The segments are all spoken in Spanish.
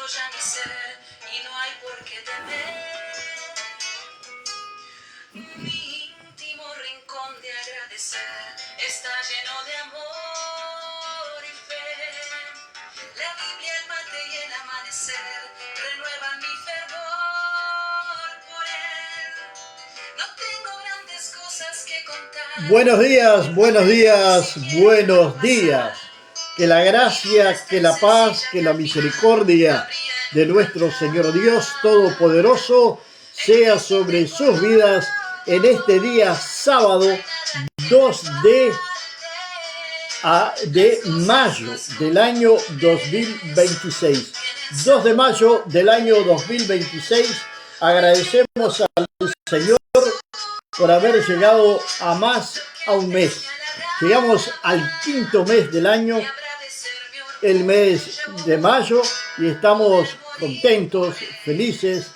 ya mi ser y no hay por qué temer. Mi íntimo rincón de agradecer está lleno de amor y fe. La Biblia, el mate y el amanecer renuevan mi fervor por él. No tengo grandes cosas que contar. Buenos días, buenos días, buenos días. Que la gracia, que la paz, que la misericordia de nuestro Señor Dios Todopoderoso sea sobre sus vidas en este día sábado 2 de mayo del año 2026. 2 de mayo del año 2026. Agradecemos al Señor por haber llegado a un mes. Llegamos al 5.º mes del año, el mes de mayo, y estamos contentos, felices,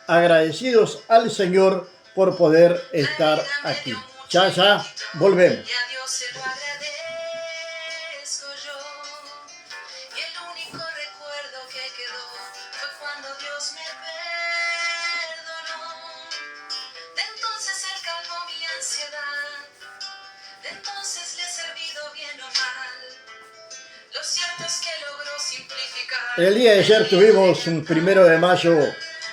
agradecidos al Señor por poder estar aquí. Ya volvemos. El día de ayer tuvimos un 1 de mayo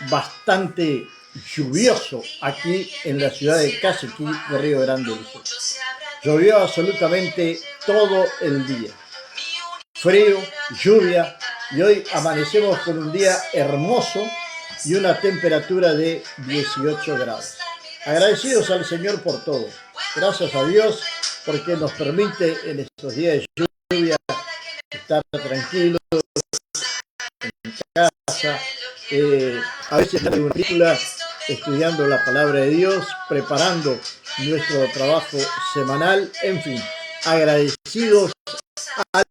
bastante lluvioso aquí en la ciudad de Cacequí, de Río Grande del Sur. Llovió absolutamente todo el día. Frío, lluvia, y hoy amanecemos con un día hermoso y una temperatura de 18 grados. Agradecidos al Señor por todo. Gracias a Dios porque nos permite en estos días de lluvia estar tranquilos en casa, a veces en una película, estudiando la palabra de Dios, preparando nuestro trabajo semanal, en fin, agradecidos al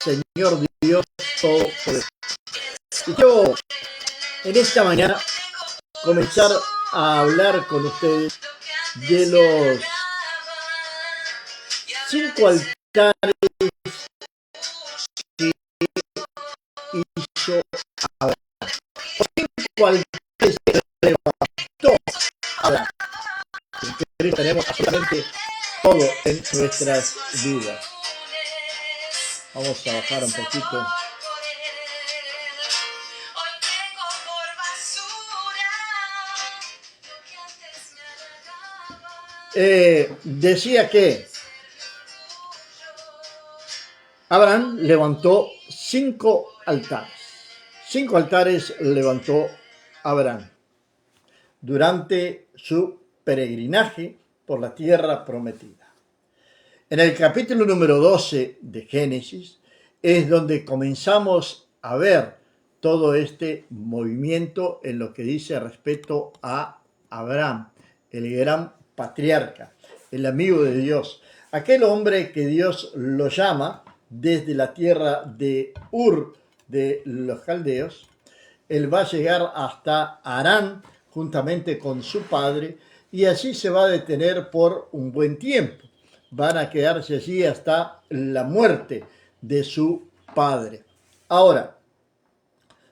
Señor Dios Todopoderoso. Y quiero en esta mañana comenzar a hablar con ustedes de los 5 altares que hizo Abraham. Los 5 altares que levantó Abraham. En Cristo tenemos absolutamente todo en nuestras vidas. Vamos a bajar un poquito. Decía que Abraham levantó 5 altares. 5 altares levantó Abraham durante su peregrinaje por la tierra prometida. En el capítulo número 12 de Génesis es donde comenzamos a ver todo este movimiento en lo que dice respecto a Abraham, el gran patriarca, el amigo de Dios, aquel hombre que Dios lo llama desde la tierra de Ur de los caldeos. Él va a llegar hasta Harán juntamente con su padre y allí se va a detener por un buen tiempo. Van a quedarse allí hasta la muerte de su padre. Ahora,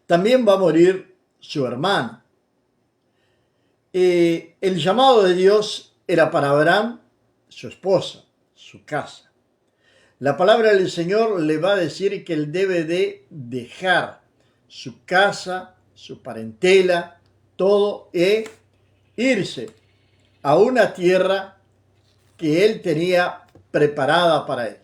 también va a morir su hermano. El llamado de Dios era para Abraham, su esposa, su casa. La palabra del Señor le va a decir que él debe de dejar su casa, su parentela, todo, e irse a una tierra que él tenía preparada para él.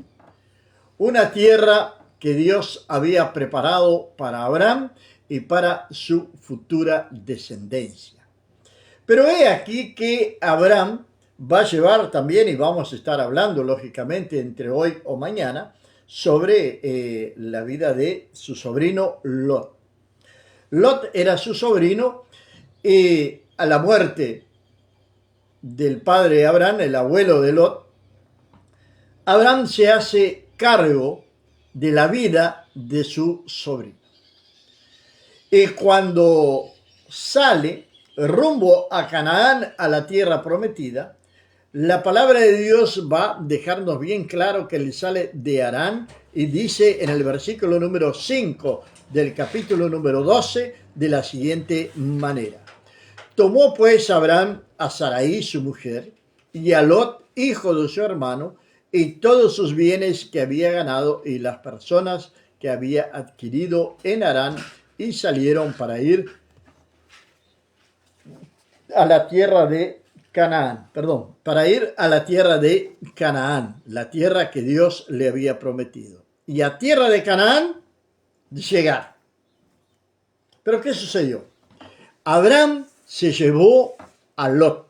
Una tierra que Dios había preparado para Abraham y para su futura descendencia. Pero he aquí que Abraham va a llevar también, y vamos a estar hablando lógicamente entre hoy o mañana, sobre la vida de su sobrino Lot. Lot era su sobrino y a la muerte del padre de Abraham, el abuelo de Lot, Abraham se hace cargo de la vida de su sobrino. Y cuando sale rumbo a Canaán, a la tierra prometida, la palabra de Dios va a dejarnos bien claro que él sale de Harán y dice en el versículo número 5 del capítulo número 12 de la siguiente manera. Tomó pues Abraham a Sarai su mujer y a Lot, hijo de su hermano, y todos sus bienes que había ganado y las personas que había adquirido en Harán, y salieron para ir a la tierra de Canaán, para ir a la tierra de Canaán, la tierra que Dios le había prometido. Y a tierra de Canaán llegar. Pero ¿qué sucedió? Abraham se llevó a Lot.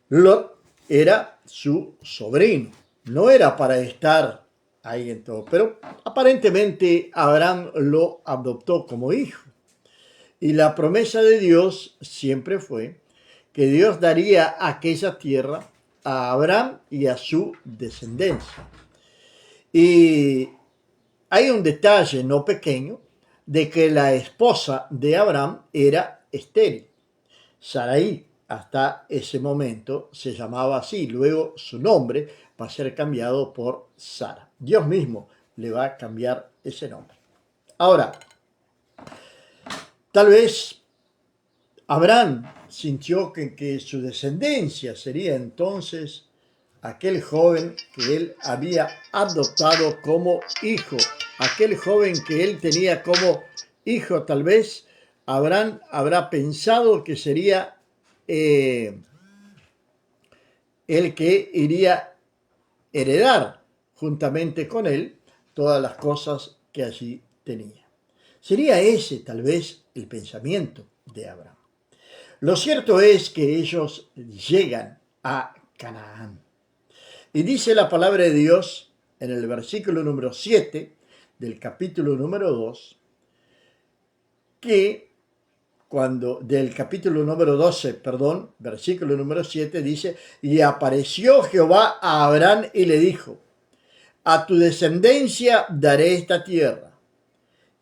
Lot era su sobrino, no era para estar ahí en todo, pero aparentemente Abraham lo adoptó como hijo. Y la promesa de Dios siempre fue que Dios daría aquella tierra a Abraham y a su descendencia. Y hay un detalle no pequeño de que la esposa de Abraham era estéril. Sarai, hasta ese momento, se llamaba así. Luego su nombre va a ser cambiado por Sara. Dios mismo le va a cambiar ese nombre. Ahora, tal vez Abraham sintió que su descendencia sería entonces aquel joven que él había adoptado como hijo, aquel joven que él tenía como hijo. Tal vez Abraham habrá pensado que sería el que iría a heredar juntamente con él todas las cosas que allí tenía. Sería ese tal vez el pensamiento de Abraham. Lo cierto es que ellos llegan a Canaán. Y dice la palabra de Dios en el versículo número 7 del capítulo número 2, que del capítulo número 12, versículo número 7 dice, y apareció Jehová a Abraham y le dijo, a tu descendencia daré esta tierra.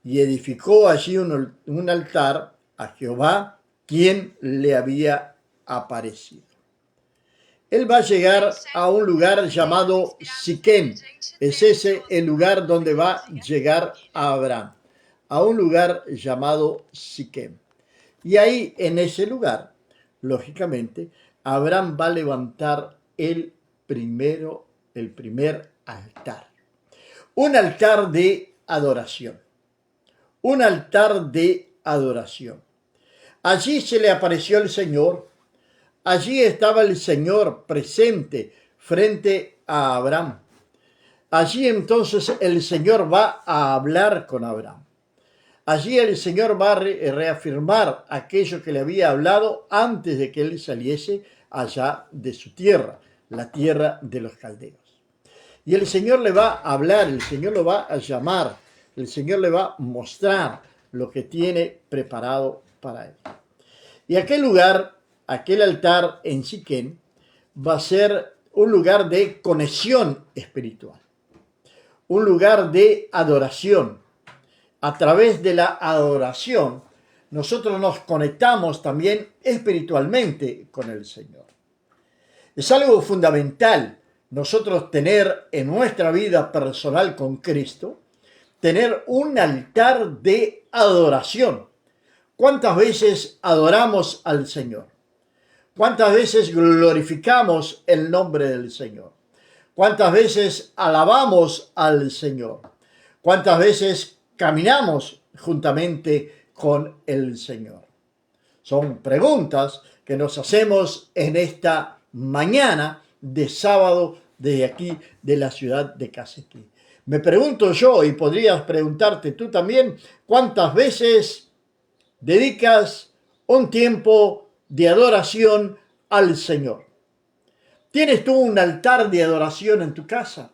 Y edificó allí un altar a Jehová, quien le había aparecido. Él va a llegar a un lugar llamado Siquem. Es ese el lugar donde va a llegar a Abraham, a un lugar llamado Siquem. Y ahí, en ese lugar, lógicamente, Abraham va a levantar el primer altar. Un altar de adoración. Un altar de adoración. Allí se le apareció el Señor. Allí estaba el Señor presente frente a Abraham. Allí entonces el Señor va a hablar con Abraham. Allí el Señor va a reafirmar aquello que le había hablado antes de que él saliese allá de su tierra, la tierra de los caldeos. Y el Señor le va a hablar, el Señor lo va a llamar, el Señor le va a mostrar lo que tiene preparado para él. Y aquel lugar, aquel altar en Siquem, va a ser un lugar de conexión espiritual, un lugar de adoración. A través de la adoración, nosotros nos conectamos también espiritualmente con el Señor. Es algo fundamental nosotros tener en nuestra vida personal con Cristo, tener un altar de adoración. ¿Cuántas veces adoramos al Señor? ¿Cuántas veces glorificamos el nombre del Señor? ¿Cuántas veces alabamos al Señor? ¿Cuántas veces caminamos juntamente con el Señor? Son preguntas que nos hacemos en esta mañana de sábado de aquí de la ciudad de Casequí. Me pregunto yo, y podrías preguntarte tú también, ¿cuántas veces dedicas un tiempo de adoración al Señor? ¿Tienes tú un altar de adoración en tu casa?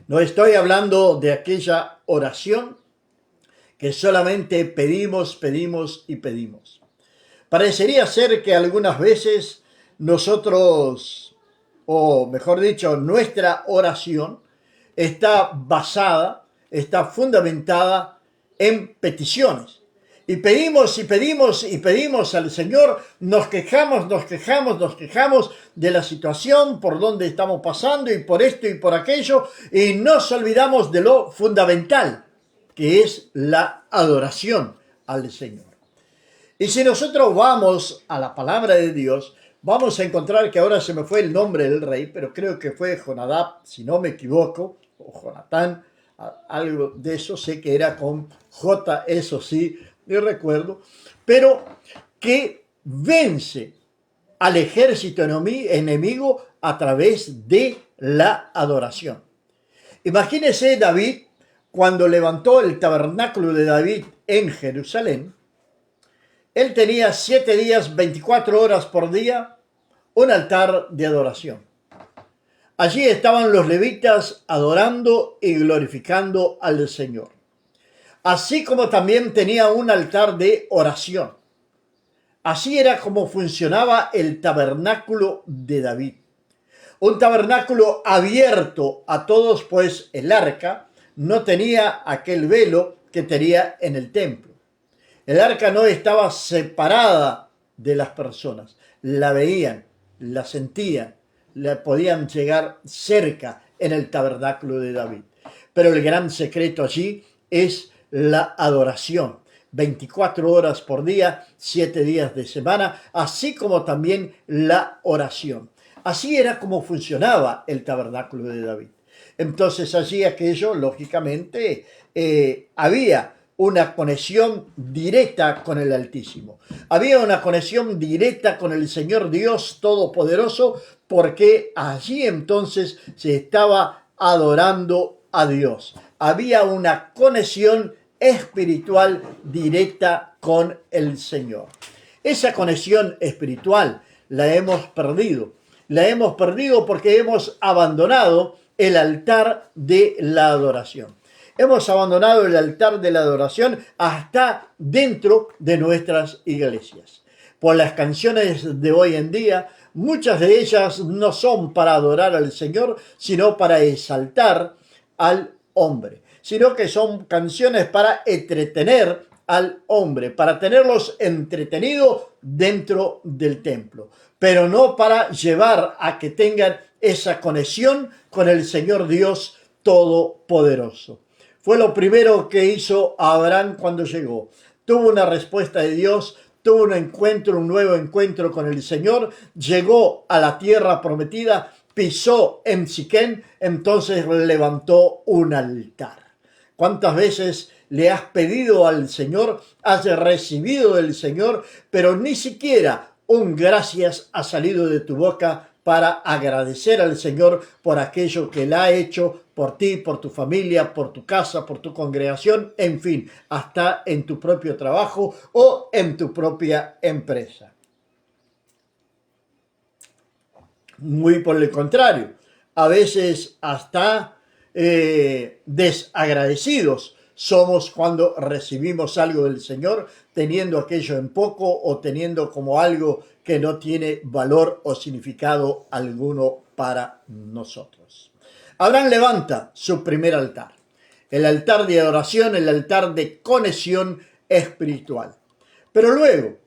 No estoy hablando de aquella oración que solamente pedimos, pedimos y pedimos. Parecería ser que algunas veces nosotros, o mejor dicho, nuestra oración está basada, está fundamentada en peticiones. Y pedimos y pedimos y pedimos al Señor, nos quejamos de la situación por donde estamos pasando y por esto y por aquello, y nos olvidamos de lo fundamental, que es la adoración al Señor. Y si nosotros vamos a la palabra de Dios, vamos a encontrar que ahora se me fue el nombre del rey, pero creo que fue Jonadab, si no me equivoco, o Jonatán, algo de eso, sé que era con J, eso sí, no recuerdo, pero que vence al ejército enemigo a través de la adoración. Imagínese David cuando levantó el tabernáculo de David en Jerusalén. Él tenía 7 días, 24 horas por día, un altar de adoración. Allí estaban los levitas adorando y glorificando al Señor. Así como también tenía un altar de oración. Así era como funcionaba el tabernáculo de David. Un tabernáculo abierto a todos, pues el arca no tenía aquel velo que tenía en el templo. El arca no estaba separada de las personas. La veían, la sentían, la podían llegar cerca en el tabernáculo de David. Pero el gran secreto allí es la adoración. 24 horas por día, 7 días de semana, así como también la oración. Así era como funcionaba el tabernáculo de David. Entonces allí aquello, lógicamente, había una conexión directa con el Altísimo. Había una conexión directa con el Señor Dios Todopoderoso, porque allí entonces se estaba adorando a Dios. Había una conexión espiritual directa con el Señor. Esa conexión espiritual la hemos perdido. La hemos perdido porque hemos abandonado el altar de la adoración. Hemos abandonado el altar de la adoración hasta dentro de nuestras iglesias. Por las canciones de hoy en día, muchas de ellas no son para adorar al Señor, sino para exaltar al hombre, sino que son canciones para entretener al hombre, para tenerlos entretenidos dentro del templo, pero no para llevar a que tengan esa conexión con el Señor Dios Todopoderoso. Fue lo primero que hizo Abraham cuando llegó. Tuvo una respuesta de Dios, tuvo un nuevo encuentro con el Señor, llegó a la tierra prometida, pisó en Siquén, entonces levantó un altar. ¿Cuántas veces le has pedido al Señor, has recibido del Señor, pero ni siquiera un gracias ha salido de tu boca para agradecer al Señor por aquello que Él ha hecho por ti, por tu familia, por tu casa, por tu congregación, en fin, hasta en tu propio trabajo o en tu propia empresa? Muy por el contrario, a veces hasta desagradecidos somos cuando recibimos algo del Señor, teniendo aquello en poco o teniendo como algo que no tiene valor o significado alguno para nosotros. Abraham levanta su primer altar, el altar de adoración, el altar de conexión espiritual. Pero luego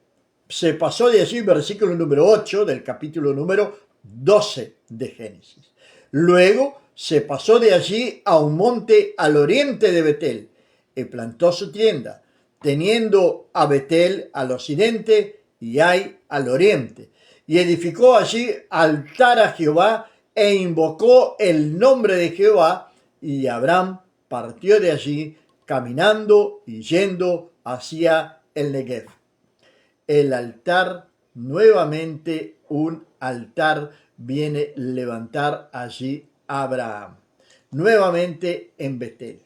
se pasó de allí, versículo número 8 del capítulo número 12 de Génesis. Luego se pasó de allí a un monte al oriente de Betel y plantó su tienda, teniendo a Betel al occidente y Ai al oriente. Y edificó allí altar a Jehová e invocó el nombre de Jehová. Y Abraham partió de allí caminando y yendo hacia el Negev. El altar, nuevamente un altar viene levantar allí Abraham. Nuevamente en Betel.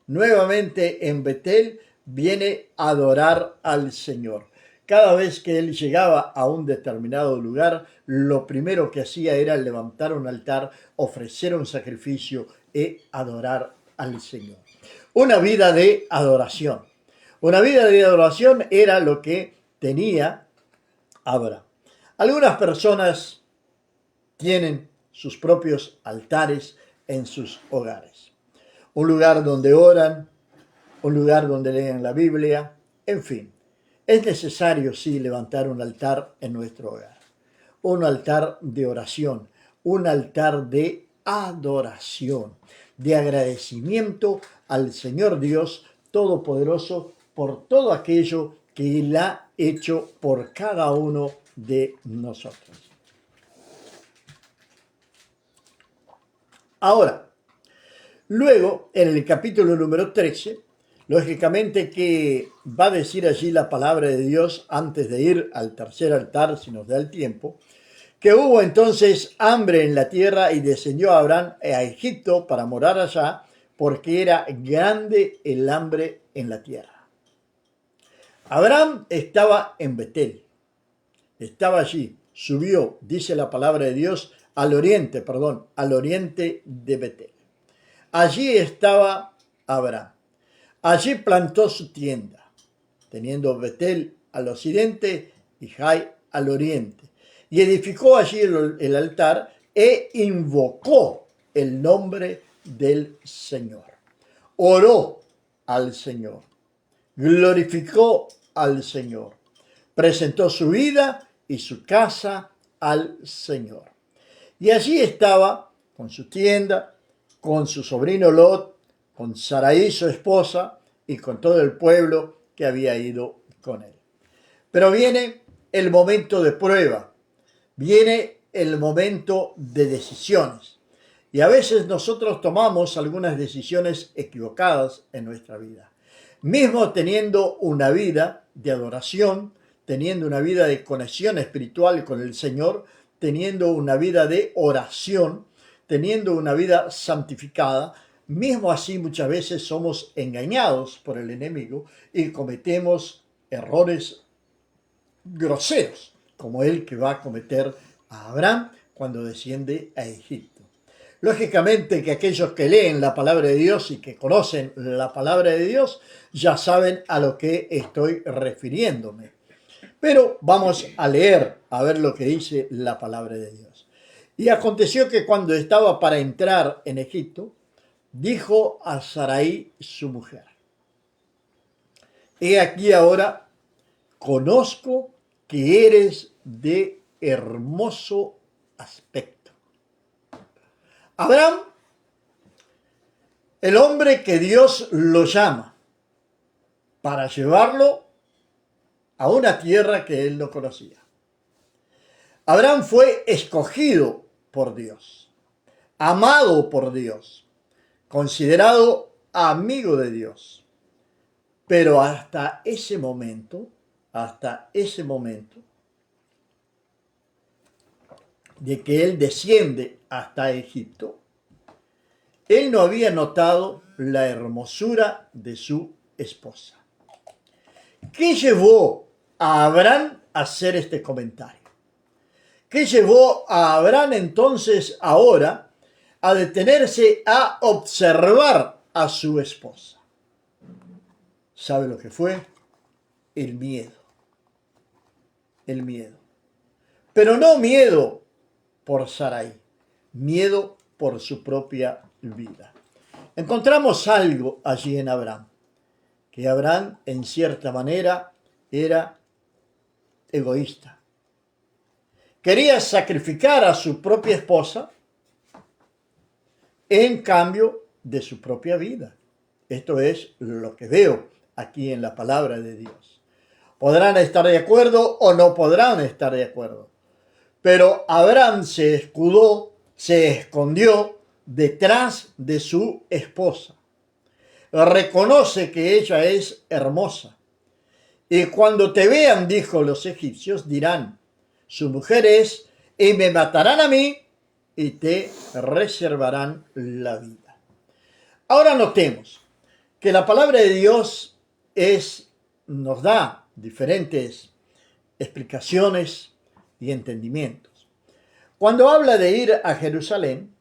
Nuevamente en Betel viene a adorar al Señor. Cada vez que él llegaba a un determinado lugar, lo primero que hacía era levantar un altar, ofrecer un sacrificio y adorar al Señor. Una vida de adoración. Una vida de adoración era lo que tenía Abraham. Algunas personas tienen sus propios altares en sus hogares. Un lugar donde oran, un lugar donde leen la Biblia, En fin, es necesario, sí, levantar un altar en nuestro hogar. Un altar de oración, un altar de adoración, de agradecimiento al Señor Dios Todopoderoso por todo aquello que Él ha hecho por cada uno de nosotros. Ahora, luego, en el capítulo número 13, lógicamente que va a decir allí la palabra de Dios antes de ir al tercer altar, si nos da el tiempo, que hubo entonces hambre en la tierra y descendió Abraham a Egipto para morar allá, porque era grande el hambre en la tierra. Abraham estaba en Betel, estaba allí, subió, dice la palabra de Dios, al oriente de Betel. Allí estaba Abraham. Allí plantó su tienda, teniendo Betel al occidente y Jai al oriente. Y edificó allí el altar e invocó el nombre del Señor. Oró al Señor. Glorificó al Señor. Presentó su vida y su casa al Señor. Y allí estaba con su tienda, con su sobrino Lot, con Sarai su esposa y con todo el pueblo que había ido con él. Pero viene el momento de prueba, viene el momento de decisiones. Y a veces nosotros tomamos algunas decisiones equivocadas en nuestra vida. Mismo teniendo una vida de adoración, teniendo una vida de conexión espiritual con el Señor, teniendo una vida de oración, teniendo una vida santificada, mismo así muchas veces somos engañados por el enemigo y cometemos errores groseros, como el que va a cometer a Abraham cuando desciende a Egipto. Lógicamente que aquellos que leen la palabra de Dios y que conocen la palabra de Dios ya saben a lo que estoy refiriéndome. Pero vamos a leer, a ver lo que dice la palabra de Dios. Y aconteció que cuando estaba para entrar en Egipto, dijo a Sarai su mujer: he aquí ahora, conozco que eres de hermoso aspecto. Abraham, el hombre que Dios lo llama para llevarlo a una tierra que él no conocía. Abraham fue escogido por Dios, amado por Dios, considerado amigo de Dios. Pero hasta ese momento de que él desciende hasta Egipto, él no había notado la hermosura de su esposa. ¿Qué llevó a Abraham a hacer este comentario? ¿Qué llevó a Abraham entonces ahora a detenerse a observar a su esposa? ¿Sabe lo que fue? El miedo. El miedo. Pero no miedo por Sarai, miedo por su propia vida. Encontramos algo allí en Abraham, que Abraham en cierta manera era egoísta. Quería sacrificar a su propia esposa en cambio de su propia vida. Esto es lo que veo aquí en la palabra de Dios. Podrán estar de acuerdo o no podrán estar de acuerdo. Pero Abraham se escondió detrás de su esposa. Reconoce que ella es hermosa. Y cuando te vean, dijo los egipcios, dirán: su mujer es, y me matarán a mí, y te reservarán la vida. Ahora notemos que la palabra de Dios nos da diferentes explicaciones y entendimientos. Cuando habla de ir a Jerusalén,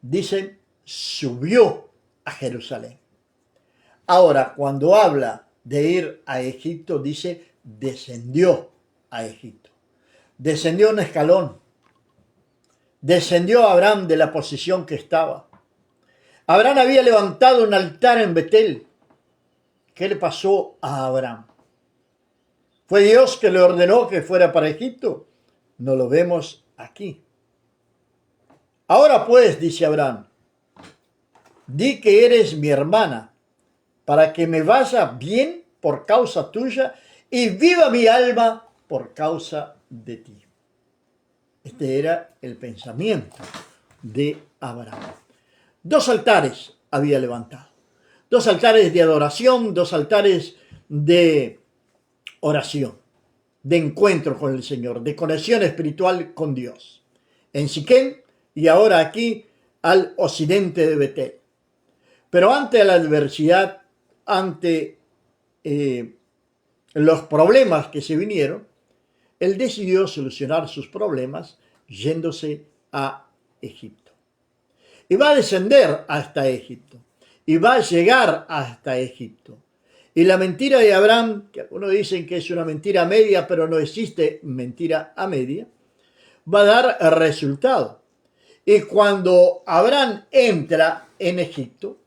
dice subió a Jerusalén. Ahora, cuando habla de ir a Egipto, dice descendió a Egipto. Descendió un escalón. Descendió Abraham de la posición que estaba. Abraham había levantado un altar en Betel. ¿Qué le pasó a Abraham? ¿Fue Dios que le ordenó que fuera para Egipto? No lo vemos aquí. Ahora pues, dice Abraham, di que eres mi hermana, para que me vaya bien por causa tuya y viva mi alma por causa de ti. Este era el pensamiento de Abraham. 2 altares había levantado. 2 altares de adoración, 2 altares de oración, de encuentro con el Señor, de conexión espiritual con Dios. En Siquem y ahora aquí al occidente de Betel. Pero ante la adversidad, ante los problemas que se vinieron, él decidió solucionar sus problemas yéndose a Egipto. Y va a descender hasta Egipto. Y va a llegar hasta Egipto. Y la mentira de Abraham, que algunos dicen que es una mentira media, pero no existe mentira a media, va a dar resultado. Y cuando Abraham entra en Egipto,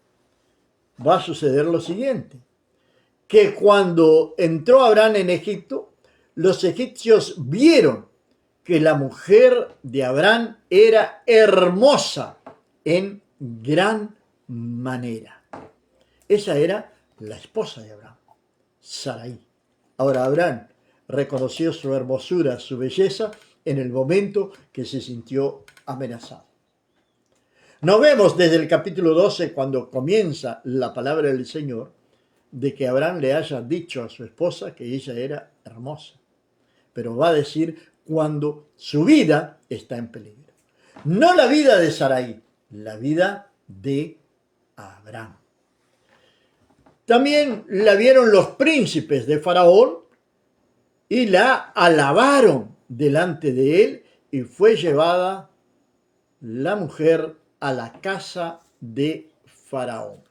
va a suceder lo siguiente, que cuando entró Abraham en Egipto, los egipcios vieron que la mujer de Abraham era hermosa en gran manera. Esa era la esposa de Abraham, Sarai. Ahora Abraham reconoció su hermosura, su belleza, en el momento que se sintió amenazado. No vemos desde el capítulo 12, cuando comienza la palabra del Señor, de que Abraham le haya dicho a su esposa que ella era hermosa. Pero va a decir cuando su vida está en peligro. No la vida de Sarai, la vida de Abraham. También la vieron los príncipes de Faraón y la alabaron delante de él, y fue llevada la mujer a la casa de Faraón.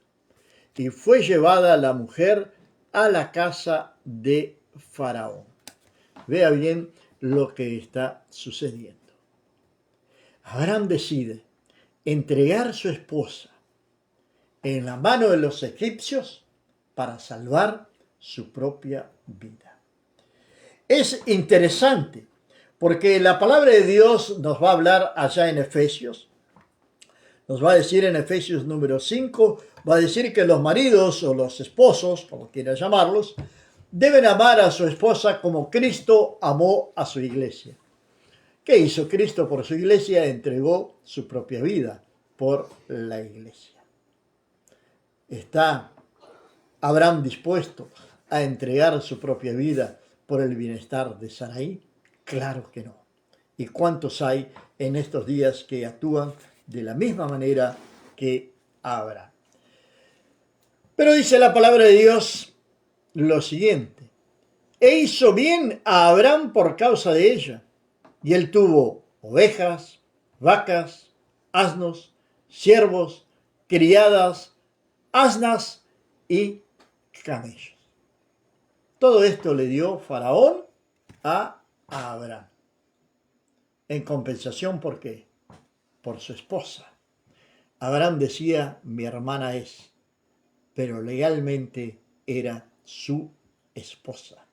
Y fue llevada la mujer a la casa de Faraón. Vea bien lo que está sucediendo. Abraham decide entregar su esposa en la mano de los egipcios para salvar su propia vida. Es interesante porque la palabra de Dios nos va a hablar allá en Efesios. Nos va a decir en Efesios número 5, va a decir que los maridos o los esposos, como quiera llamarlos, deben amar a su esposa como Cristo amó a su iglesia. ¿Qué hizo Cristo por su iglesia? Entregó su propia vida por la iglesia. ¿Está Abraham dispuesto a entregar su propia vida por el bienestar de Sarai? Claro que no. ¿Y cuántos hay en estos días que actúan de la misma manera que Abraham? Pero dice la palabra de Dios lo siguiente: e hizo bien a Abraham por causa de ella, y él tuvo ovejas, vacas, asnos, siervos, criadas, asnas y camellos. Todo esto le dio Faraón a Abraham. En compensación, ¿por qué? Por su esposa. Abraham decía, mi hermana es, pero legalmente era su esposa.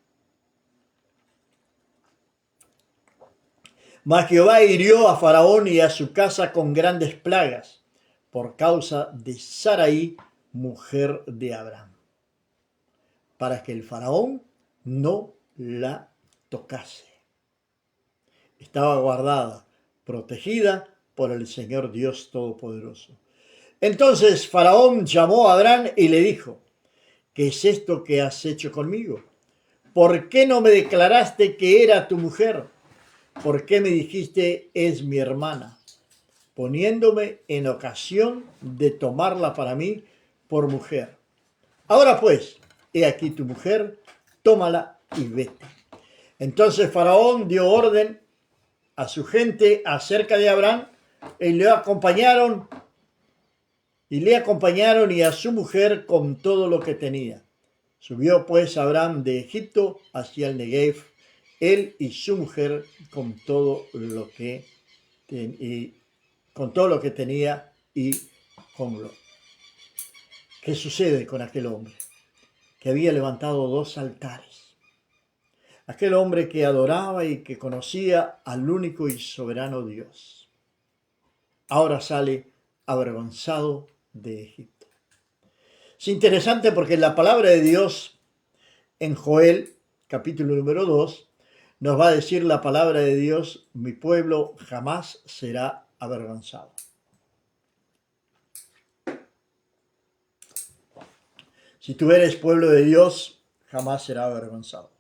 Mas Jehová hirió a Faraón y a su casa con grandes plagas por causa de Sarai, mujer de Abraham, para que el Faraón no la tocase. Estaba guardada, protegida por el Señor Dios Todopoderoso. Entonces Faraón llamó a Abraham y le dijo, ¿qué es esto que has hecho conmigo? ¿Por qué no me declaraste que era tu mujer? ¿Por qué me dijiste es mi hermana? Poniéndome en ocasión de tomarla para mí por mujer. Ahora pues, he aquí tu mujer, tómala y vete. Entonces Faraón dio orden a su gente acerca de Abraham y le acompañaron y a su mujer con todo lo que tenía. Subió pues Abraham de Egipto hacia el Negev, él y su mujer con todo lo que tenía y con lo. ¿Qué sucede con aquel hombre? Que había levantado 2 altares. aquel hombre que adoraba y que conocía al único y soberano Dios. Ahora sale avergonzado de Egipto. Es interesante porque la palabra de Dios en Joel, capítulo número 2, nos va a decir la palabra de Dios: mi pueblo jamás será avergonzado. Si tú eres pueblo de Dios, jamás será avergonzado.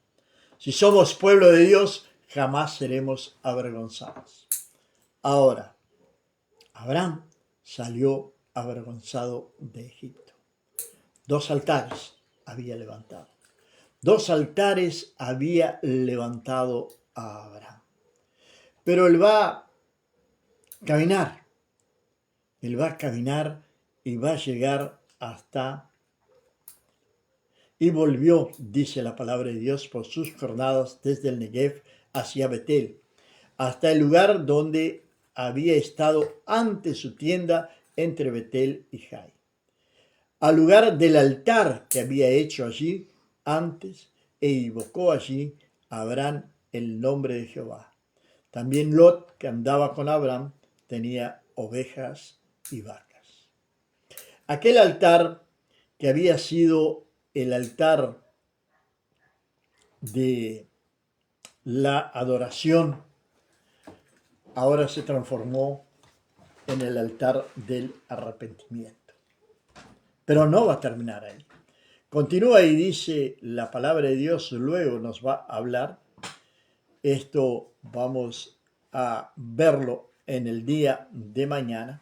Si somos pueblo de Dios, jamás seremos avergonzados. Ahora, Abraham salió avergonzado de Egipto. 2 altares había levantado. 2 altares había levantado a Abraham. Pero él va a caminar. Él va a caminar y va a llegar hasta... Y volvió, dice la palabra de Dios, por sus jornadas desde el Negev hacia Betel, hasta el lugar donde había estado antes su tienda entre Betel y Jai, al lugar del altar que había hecho allí antes, e invocó allí a Abraham el nombre de Jehová. También Lot, que andaba con Abraham, tenía ovejas y vacas. Aquel altar que había sido el altar de la adoración, ahora se transformó en el altar del arrepentimiento. Pero no va a terminar ahí. Continúa y dice la palabra de Dios, luego nos va a hablar. Esto vamos a verlo en el día de mañana.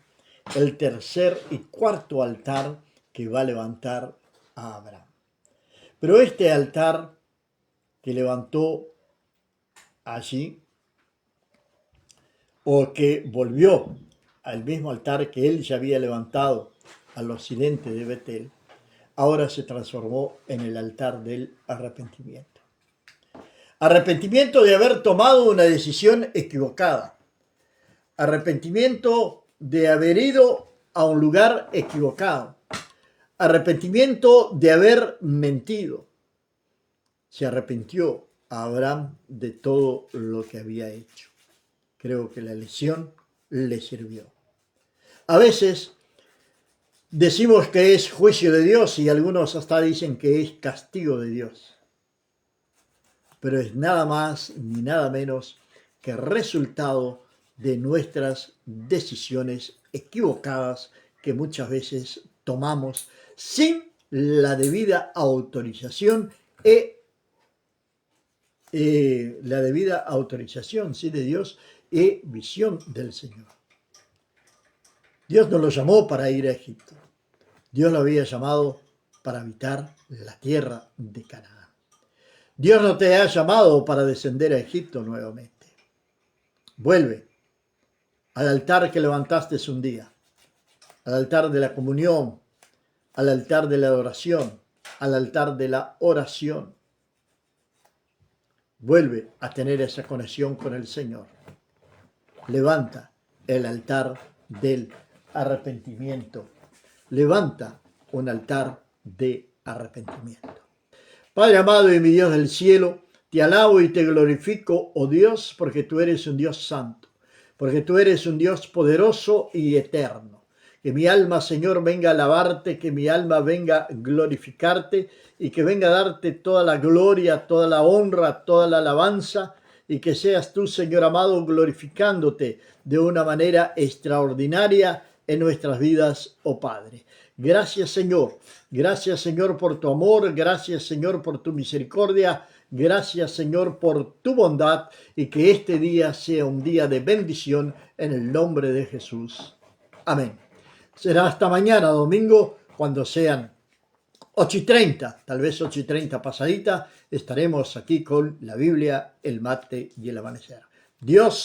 El tercer y cuarto altar que va a levantar a Abraham. Pero este altar que levantó allí, o que volvió al mismo altar que él ya había levantado al occidente de Betel, ahora se transformó en el altar del arrepentimiento. Arrepentimiento de haber tomado una decisión equivocada. Arrepentimiento de haber ido a un lugar equivocado. Arrepentimiento de haber mentido. Se arrepintió a Abraham de todo lo que había hecho. Creo que la lección le sirvió. A veces decimos que es juicio de Dios y algunos hasta dicen que es castigo de Dios. Pero es nada más ni nada menos que resultado de nuestras decisiones equivocadas que muchas veces tomamos sin la debida autorización sí, de Dios y visión del Señor. Dios no lo llamó para ir a Egipto. Dios lo había llamado para habitar la tierra de Canaán. Dios no te ha llamado para descender a Egipto nuevamente. Vuelve al altar que levantaste un día, al altar de la comunión, al altar de la adoración, al altar de la oración. Vuelve a tener esa conexión con el Señor. Levanta el altar del arrepentimiento. Levanta un altar de arrepentimiento. Padre amado y mi Dios del cielo, te alabo y te glorifico, oh Dios, porque tú eres un Dios santo, porque tú eres un Dios poderoso y eterno. Que mi alma, Señor, venga a alabarte, que mi alma venga a glorificarte y que venga a darte toda la gloria, toda la honra, toda la alabanza, y que seas tú, Señor amado, glorificándote de una manera extraordinaria en nuestras vidas, oh Padre. Gracias, Señor. Gracias, Señor, por tu amor. Gracias, Señor, por tu misericordia. Gracias, Señor, por tu bondad, y que este día sea un día de bendición en el nombre de Jesús. Amén. Será hasta mañana, domingo, cuando sean 8:30, tal vez 8:30 pasadita, estaremos aquí con la Biblia, el mate y el amanecer. Dios